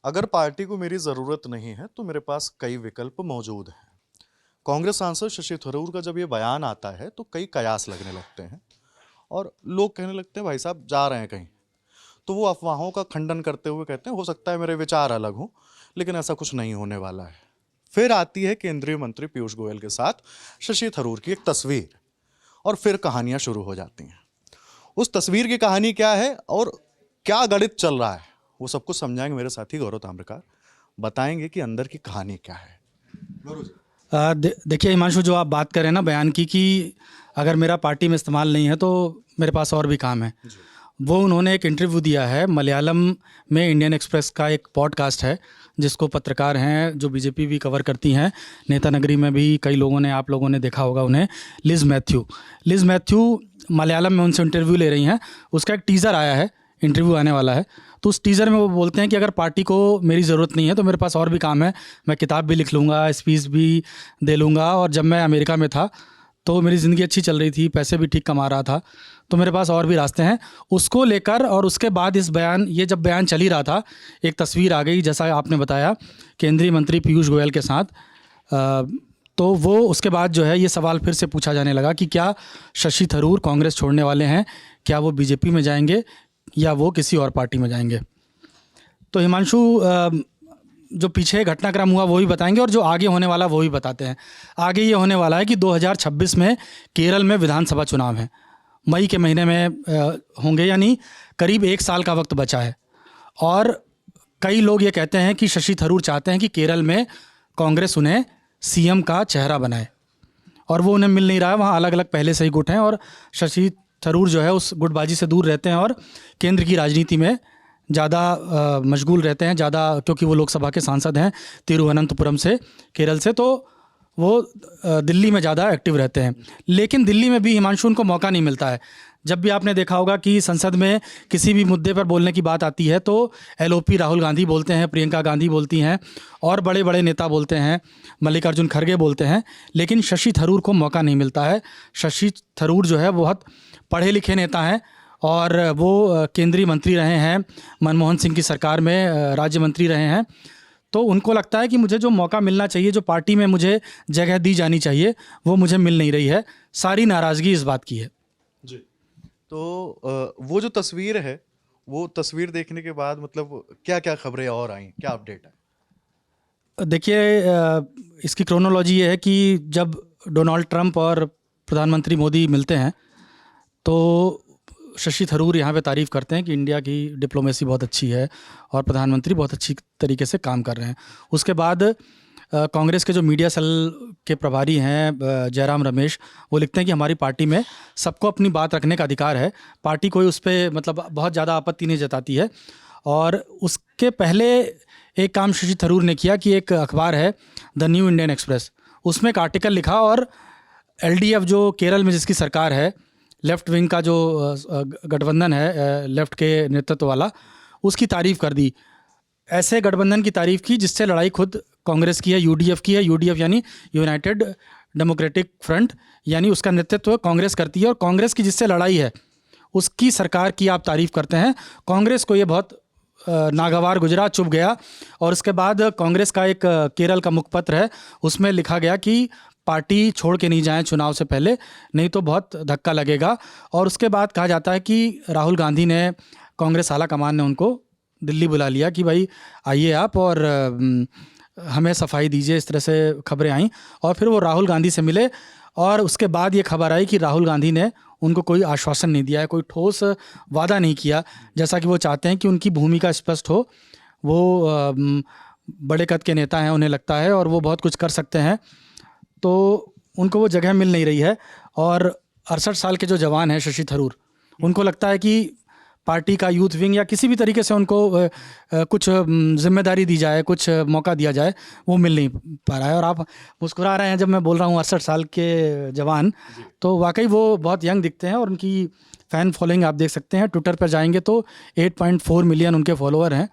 अगर पार्टी को मेरी ज़रूरत नहीं है तो मेरे पास कई विकल्प मौजूद हैं। कांग्रेस सांसद शशि थरूर का जब ये बयान आता है तो कई कयास लगने लगते हैं और लोग कहने लगते हैं भाई साहब जा रहे हैं कहीं। तो वो अफवाहों का खंडन करते हुए कहते हैं हो सकता है मेरे विचार अलग हों, लेकिन ऐसा कुछ नहीं होने वाला है। फिर आती है केंद्रीय मंत्री पीयूष गोयल के साथ शशि थरूर की एक तस्वीर और फिर कहानियां शुरू हो जाती हैं। उस तस्वीर की कहानी क्या है और क्या गणित चल रहा है, वो सब कुछ समझाएंगे मेरे साथी गौरव ताम्रकार। बताएंगे कि अंदर की कहानी क्या है। गौरव जी। देखिए हिमांशु, जो आप बात करें ना बयान की कि अगर मेरा पार्टी में इस्तेमाल नहीं है तो मेरे पास और भी काम है, वो उन्होंने एक इंटरव्यू दिया है मलयालम में। इंडियन एक्सप्रेस का एक पॉडकास्ट है जिसको पत्रकार हैं जो बीजेपी भी कवर करती हैं, नेता नगरी में भी कई लोगों ने, आप लोगों ने देखा होगा उन्हें, लिज मैथ्यू मलयालम में उनसे इंटरव्यू ले रही हैं। उसका एक टीज़र आया है, इंटरव्यू आने वाला है। तो उस टीज़र में वो बोलते हैं कि अगर पार्टी को मेरी ज़रूरत नहीं है तो मेरे पास और भी काम है, मैं किताब भी लिख लूँगा, स्पीच भी दे लूँगा, और जब मैं अमेरिका में था तो मेरी ज़िंदगी अच्छी चल रही थी, पैसे भी ठीक कमा रहा था, तो मेरे पास और भी रास्ते हैं। उसको लेकर और उसके बाद ये जब बयान चल ही रहा था, एक तस्वीर आ गई जैसा आपने बताया केंद्रीय मंत्री पीयूष गोयल के साथ। तो वो उसके बाद जो है ये सवाल फिर से पूछा जाने लगा कि क्या शशि थरूर कांग्रेस छोड़ने वाले हैं, क्या वो बीजेपी में जाएंगे या वो किसी और पार्टी में जाएंगे। तो हिमांशु, जो पीछे घटनाक्रम हुआ वो भी बताएंगे और जो आगे होने वाला वो भी बताते हैं। आगे ये होने वाला है कि 2026 में केरल में विधानसभा चुनाव हैं, मई के महीने में होंगे, यानी करीब 1 साल का वक्त बचा है। और कई लोग ये कहते हैं कि शशि थरूर चाहते हैं कि केरल में कांग्रेस उन्हें सीएम का चेहरा बनाए, और वो उन्हें मिल नहीं रहा है। वहाँ अलग अलग पहले से ही गुट हैं और शशि थरूर जो है उस गुटबाजी से दूर रहते हैं और केंद्र की राजनीति में ज़्यादा मशगूल रहते हैं, ज़्यादा, क्योंकि वो लोकसभा के सांसद हैं तिरुवनंतपुरम से, केरल से, तो वो दिल्ली में ज़्यादा एक्टिव रहते हैं। लेकिन दिल्ली में भी हिमांशु उनको मौका नहीं मिलता है। जब भी आपने देखा होगा कि संसद में किसी भी मुद्दे पर बोलने की बात आती है तो एलओपी राहुल गांधी बोलते हैं, प्रियंका गांधी बोलती हैं और बड़े बड़े नेता बोलते हैं, मल्लिकार्जुन खड़गे बोलते हैं, लेकिन शशि थरूर को मौका नहीं मिलता है। शशि थरूर जो है बहुत पढ़े लिखे नेता हैं और वो केंद्रीय मंत्री रहे हैं, मनमोहन सिंह की सरकार में राज्य मंत्री रहे हैं। तो उनको लगता है कि मुझे जो मौका मिलना चाहिए, जो पार्टी में मुझे जगह दी जानी चाहिए, वो मुझे मिल नहीं रही है। सारी नाराज़गी इस बात की है जी। तो वो जो तस्वीर है, वो तस्वीर देखने के बाद मतलब क्या क्या खबरें और आई, क्या अपडेट है? देखिए, इसकी क्रोनोलॉजी ये है कि जब डोनाल्ड ट्रंप और प्रधानमंत्री मोदी मिलते हैं तो शशि थरूर यहाँ पे तारीफ़ करते हैं कि इंडिया की डिप्लोमेसी बहुत अच्छी है और प्रधानमंत्री बहुत अच्छी तरीके से काम कर रहे हैं। उसके बाद कांग्रेस के जो मीडिया सेल के प्रभारी हैं जयराम रमेश, वो लिखते हैं कि हमारी पार्टी में सबको अपनी बात रखने का अधिकार है, पार्टी कोई उस पर मतलब बहुत ज़्यादा आपत्ति नहीं जताती है। और उसके पहले एक काम शशि थरूर ने किया कि एक अखबार है द न्यू इंडियन एक्सप्रेस, उसमें एक आर्टिकल लिखा और एलडीएफ जो केरल में जिसकी सरकार है, लेफ़्ट विंग का जो गठबंधन है लेफ़्ट के नेतृत्व वाला, उसकी तारीफ़ कर दी। ऐसे गठबंधन की तारीफ़ की जिससे लड़ाई खुद कांग्रेस की है, यूडीएफ की है। यूडीएफ यानी यूनाइटेड डेमोक्रेटिक फ्रंट, यानी उसका नेतृत्व कांग्रेस करती है, और कांग्रेस की जिससे लड़ाई है उसकी सरकार की आप तारीफ़ करते हैं। कांग्रेस को ये बहुत नागवार गुजरा, चुभ गया। और उसके बाद कांग्रेस का एक केरल का मुखपत्र है, उसमें लिखा गया कि पार्टी छोड़ के नहीं जाएं चुनाव से पहले, नहीं तो बहुत धक्का लगेगा। और उसके बाद कहा जाता है कि राहुल गांधी ने, कांग्रेस आला कमान ने उनको दिल्ली बुला लिया कि भाई आइए आप और हमें सफाई दीजिए, इस तरह से खबरें आईं। और फिर वो राहुल गांधी से मिले और उसके बाद ये खबर आई कि राहुल गांधी ने उनको कोई आश्वासन नहीं दिया है, कोई ठोस वादा नहीं किया, जैसा कि वो चाहते हैं कि उनकी भूमिका स्पष्ट हो। वो बड़े कद के नेता हैं, उन्हें लगता है, और वो बहुत कुछ कर सकते हैं, तो उनको वो जगह मिल नहीं रही है। और 68 साल के जो जवान हैं शशि थरूर, उनको लगता है कि पार्टी का यूथ विंग या किसी भी तरीके से उनको कुछ जिम्मेदारी दी जाए, कुछ मौका दिया जाए, वो मिल नहीं पा रहा है। और आप मुस्कुरा रहे हैं जब मैं बोल रहा हूँ 68 साल के जवान, तो वाकई वो बहुत यंग दिखते हैं। और उनकी फ़ैन फॉलोइंग आप देख सकते हैं, ट्विटर पर जाएंगे तो 8.4 मिलियन उनके फॉलोअर हैं।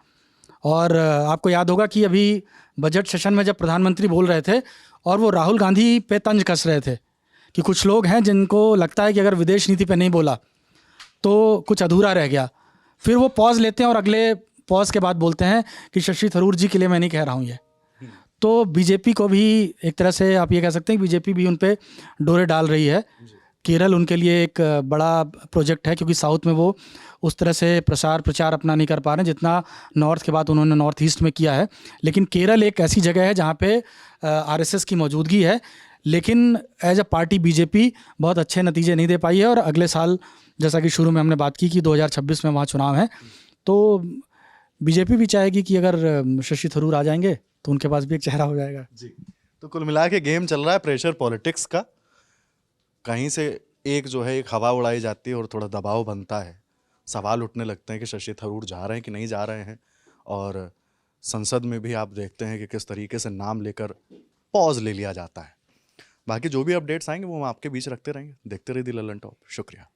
और आपको याद होगा कि अभी बजट सेशन में जब प्रधानमंत्री बोल रहे थे और वो राहुल गांधी पे तंज कस रहे थे कि कुछ लोग हैं जिनको लगता है कि अगर विदेश नीति पे नहीं बोला तो कुछ अधूरा रह गया, फिर वो पॉज लेते हैं और अगले पॉज के बाद बोलते हैं कि शशि थरूर जी के लिए मैं नहीं कह रहा हूँ ये। तो बीजेपी को भी एक तरह से आप ये कह सकते हैं कि बीजेपी भी उन पे डोरे डाल रही है। केरल उनके लिए एक बड़ा प्रोजेक्ट है, क्योंकि साउथ में वो उस तरह से प्रचार अपना नहीं कर पा रहे हैं जितना नॉर्थ के बाद उन्होंने नॉर्थ ईस्ट में किया है। लेकिन केरल एक ऐसी जगह है जहाँ पे आरएसएस की मौजूदगी है, लेकिन एज अ पार्टी बीजेपी बहुत अच्छे नतीजे नहीं दे पाई है। और अगले साल, जैसा कि शुरू में हमने बात की कि 2026 में वहाँ चुनाव है, तो बीजेपी भी चाहेगी कि अगर शशि थरूर आ जाएंगे तो उनके पास भी एक चेहरा हो जाएगा। जी, तो कुल मिला के गेम चल रहा है प्रेशर पॉलिटिक्स का। कहीं से एक जो है एक हवा उड़ाई जाती है और थोड़ा दबाव बनता है, सवाल उठने लगते हैं कि शशि थरूर जा रहे हैं कि नहीं जा रहे हैं। और संसद में भी आप देखते हैं कि किस तरीके से नाम लेकर पॉज ले लिया जाता है। बाकी जो भी अपडेट्स आएंगे वो हम आपके बीच रखते रहेंगे। देखते रहिए दी लल्लन टॉप। शुक्रिया।